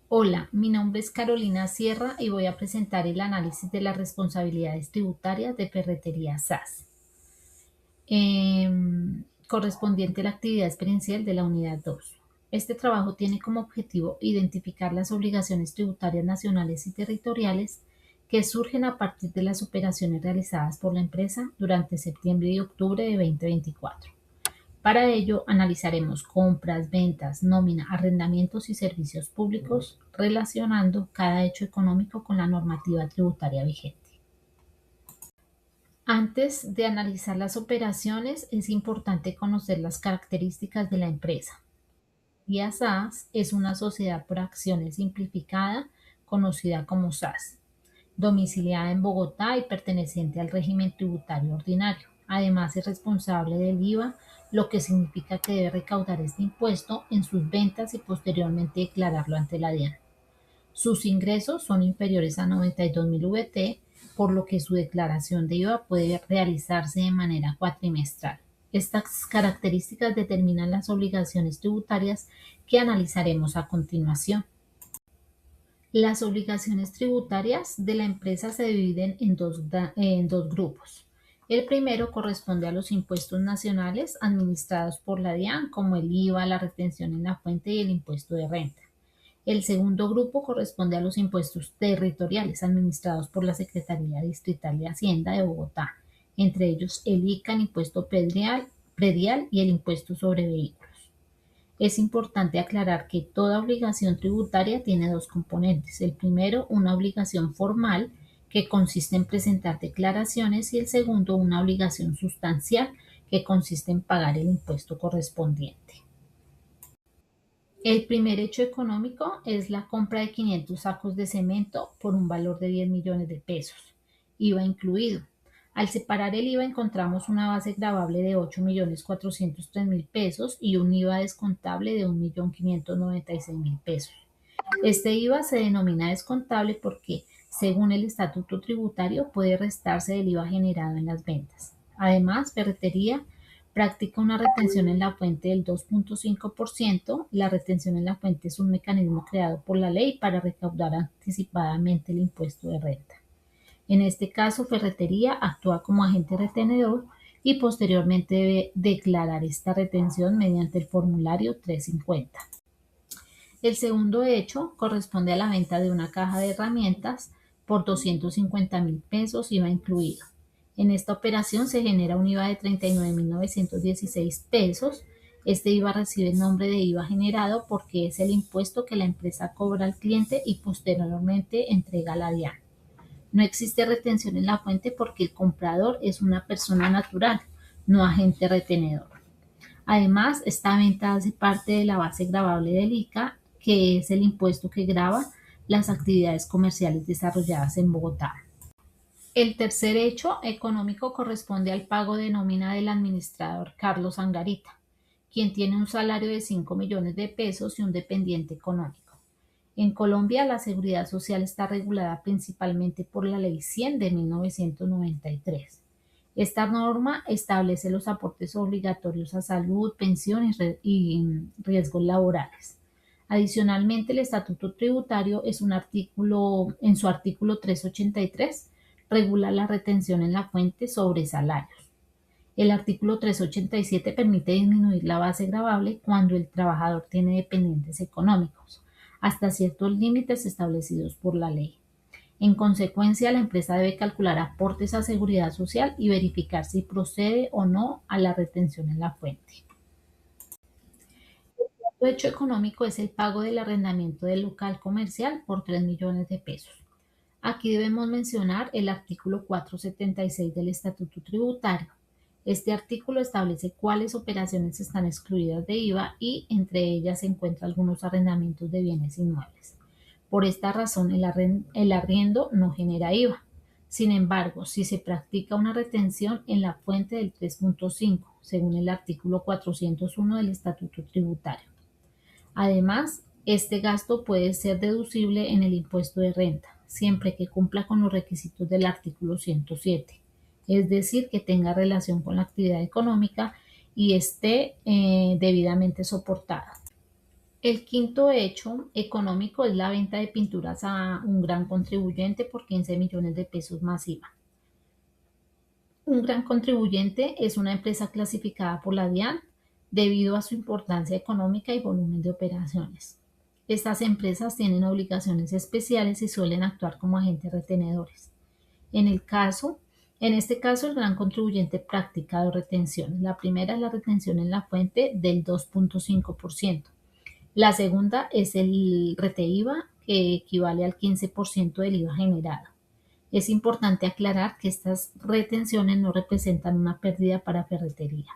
Hola, mi nombre es Carolina Sierra y voy a presentar el análisis de las responsabilidades tributarias de Ferretería SAS, correspondiente a la actividad experiencial de la unidad 2. Este trabajo tiene como objetivo identificar las obligaciones tributarias nacionales y territoriales que surgen a partir de las operaciones realizadas por la empresa durante septiembre y octubre de 2024. Para ello, analizaremos compras, ventas, nómina, arrendamientos y servicios públicos, relacionando cada hecho económico con la normativa tributaria vigente. Antes de analizar las operaciones, es importante conocer las características de la empresa. Vía SAS es una sociedad por acciones simplificada, conocida como SAS, domiciliada en Bogotá y perteneciente al régimen tributario ordinario. Además, es responsable del IVA, lo que significa que debe recaudar este impuesto en sus ventas y posteriormente declararlo ante la DIAN. Sus ingresos son inferiores a 92.000 VT, por lo que su declaración de IVA puede realizarse de manera cuatrimestral. Estas características determinan las obligaciones tributarias que analizaremos a continuación. Las obligaciones tributarias de la empresa se dividen en dos grupos. El primero corresponde a los impuestos nacionales administrados por la DIAN, como el IVA, la retención en la fuente y el impuesto de renta. El segundo grupo corresponde a los impuestos territoriales administrados por la Secretaría Distrital de Hacienda de Bogotá, entre ellos el ICAN, impuesto predial y el impuesto sobre vehículos. Es importante aclarar que toda obligación tributaria tiene dos componentes. El primero, una obligación formal, que consiste en presentar declaraciones, y el segundo, una obligación sustancial, que consiste en pagar el impuesto correspondiente. El primer hecho económico es la compra de 500 sacos de cemento por un valor de 10 millones de pesos, IVA incluido. Al separar el IVA encontramos una base gravable de 8.403.000 pesos y un IVA descontable de 1.596.000 pesos. Este IVA se denomina descontable porque, según el estatuto tributario, puede restarse del IVA generado en las ventas. Además, Ferretería practica una retención en la fuente del 2.5%. La retención en la fuente es un mecanismo creado por la ley para recaudar anticipadamente el impuesto de renta. En este caso, Ferretería actúa como agente retenedor y posteriormente debe declarar esta retención mediante el formulario 350. El segundo hecho corresponde a la venta de una caja de herramientas por 250.000 pesos, IVA incluido. En esta operación se genera un IVA de 39.916 pesos. Este IVA recibe el nombre de IVA generado porque es el impuesto que la empresa cobra al cliente y posteriormente entrega a la DIAN. No existe retención en la fuente porque el comprador es una persona natural, no agente retenedor. Además, esta venta hace parte de la base gravable del ICA, que es el impuesto que grava las actividades comerciales desarrolladas en Bogotá. El tercer hecho económico corresponde al pago de nómina del administrador Carlos Angarita, quien tiene un salario de 5 millones de pesos y un dependiente económico. En Colombia, la seguridad social está regulada principalmente por la Ley 100 de 1993. Esta norma establece los aportes obligatorios a salud, pensión y riesgos laborales. Adicionalmente, el Estatuto Tributario en su artículo 383, regula la retención en la fuente sobre salarios. El artículo 387 permite disminuir la base gravable cuando el trabajador tiene dependientes económicos, hasta ciertos límites establecidos por la ley. En consecuencia, la empresa debe calcular aportes a seguridad social y verificar si procede o no a la retención en la fuente. Otro hecho económico es el pago del arrendamiento del local comercial por 3 millones de pesos. Aquí debemos mencionar el artículo 476 del Estatuto Tributario. Este artículo establece cuáles operaciones están excluidas de IVA y entre ellas se encuentran algunos arrendamientos de bienes inmuebles. Por esta razón, el arriendo no genera IVA. Sin embargo, si se practica una retención en la fuente del 3.5, según el artículo 401 del Estatuto Tributario. Además, este gasto puede ser deducible en el impuesto de renta, siempre que cumpla con los requisitos del artículo 107, es decir, que tenga relación con la actividad económica y esté debidamente soportada. El quinto hecho económico es la venta de pinturas a un gran contribuyente por 15 millones de pesos más IVA. Un gran contribuyente es una empresa clasificada por la DIAN debido a su importancia económica y volumen de operaciones. Estas empresas tienen obligaciones especiales y suelen actuar como agentes retenedores. En el caso, en este caso, el gran contribuyente practica dos retenciones. La primera es la retención en la fuente del 2.5%. La segunda es el rete-IVA, que equivale al 15% del IVA generado. Es importante aclarar que estas retenciones no representan una pérdida para ferretería.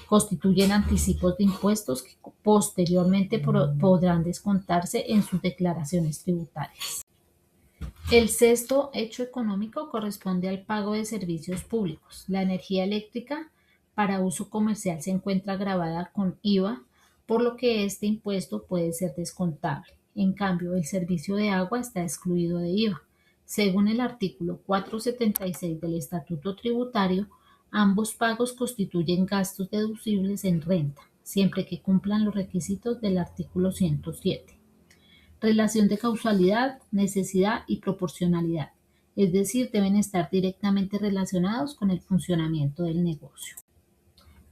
Constituyen anticipos de impuestos que posteriormente podrán descontarse en sus declaraciones tributarias. El sexto hecho económico corresponde al pago de servicios públicos. La energía eléctrica para uso comercial se encuentra gravada con IVA, por lo que este impuesto puede ser descontable. En cambio, el servicio de agua está excluido de IVA. Según el artículo 476 del Estatuto Tributario, ambos pagos constituyen gastos deducibles en renta, siempre que cumplan los requisitos del artículo 107. Relación de causalidad, necesidad y proporcionalidad, es decir, deben estar directamente relacionados con el funcionamiento del negocio.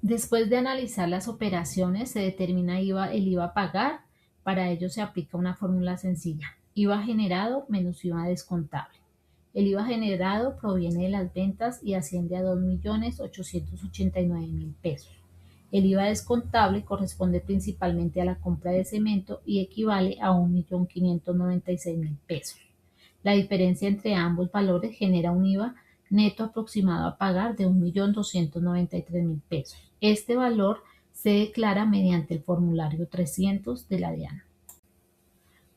Después de analizar las operaciones, se determina el IVA a pagar. Para ello se aplica una fórmula sencilla: IVA generado menos IVA descontable. El IVA generado proviene de las ventas y asciende a 2.889.000 pesos. El IVA descontable corresponde principalmente a la compra de cemento y equivale a 1.596.000 pesos. La diferencia entre ambos valores genera un IVA neto aproximado a pagar de 1.293.000 pesos. Este valor se declara mediante el formulario 300 de la DIAN.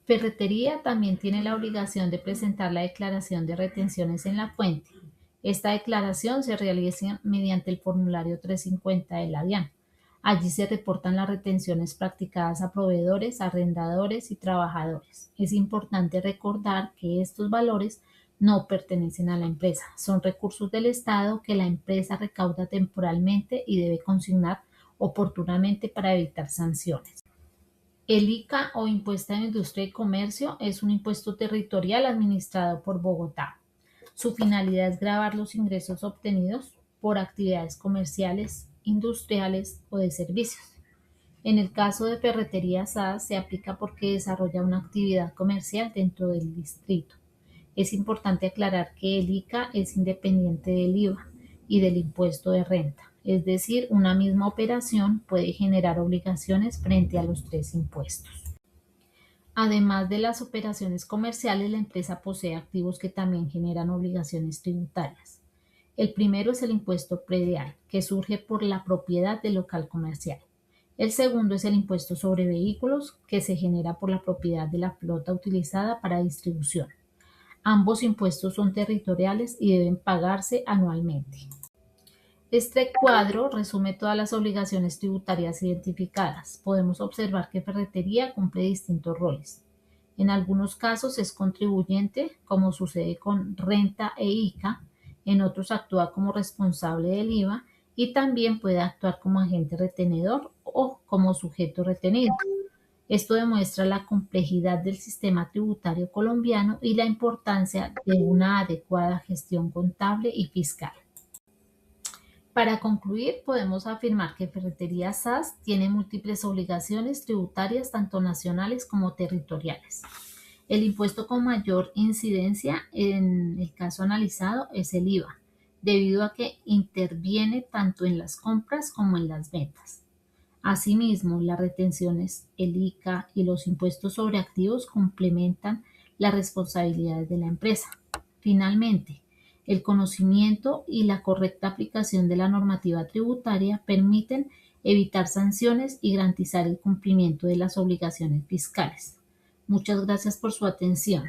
Ferretería también tiene la obligación de presentar la declaración de retenciones en la fuente. Esta declaración se realiza mediante el formulario 350 de la DIAN. Allí se reportan las retenciones practicadas a proveedores, arrendadores y trabajadores. Es importante recordar que estos valores no pertenecen a la empresa, son recursos del Estado que la empresa recauda temporalmente y debe consignar oportunamente para evitar sanciones. El ICA o Impuesto a Industria y Comercio es un impuesto territorial administrado por Bogotá. Su finalidad es gravar los ingresos obtenidos por actividades comerciales, industriales o de servicios. En el caso de Ferretería SAS se aplica porque desarrolla una actividad comercial dentro del distrito. Es importante aclarar que el ICA es independiente del IVA y del impuesto de renta, es decir, una misma operación puede generar obligaciones frente a los tres impuestos. Además de las operaciones comerciales, la empresa posee activos que también generan obligaciones tributarias. El primero es el impuesto predial, que surge por la propiedad del local comercial. El segundo es el impuesto sobre vehículos, que se genera por la propiedad de la flota utilizada para distribución. Ambos impuestos son territoriales y deben pagarse anualmente. Este cuadro resume todas las obligaciones tributarias identificadas. Podemos observar que Ferretería cumple distintos roles. En algunos casos es contribuyente, como sucede con Renta e ICA. En otros actúa como responsable del IVA y también puede actuar como agente retenedor o como sujeto retenido. Esto demuestra la complejidad del sistema tributario colombiano y la importancia de una adecuada gestión contable y fiscal. Para concluir, podemos afirmar que Ferretería SAS tiene múltiples obligaciones tributarias, tanto nacionales como territoriales. El impuesto con mayor incidencia en el caso analizado es el IVA, debido a que interviene tanto en las compras como en las ventas. Asimismo, las retenciones, el ICA y los impuestos sobre activos complementan las responsabilidades de la empresa. Finalmente, el conocimiento y la correcta aplicación de la normativa tributaria permiten evitar sanciones y garantizar el cumplimiento de las obligaciones fiscales. Muchas gracias por su atención.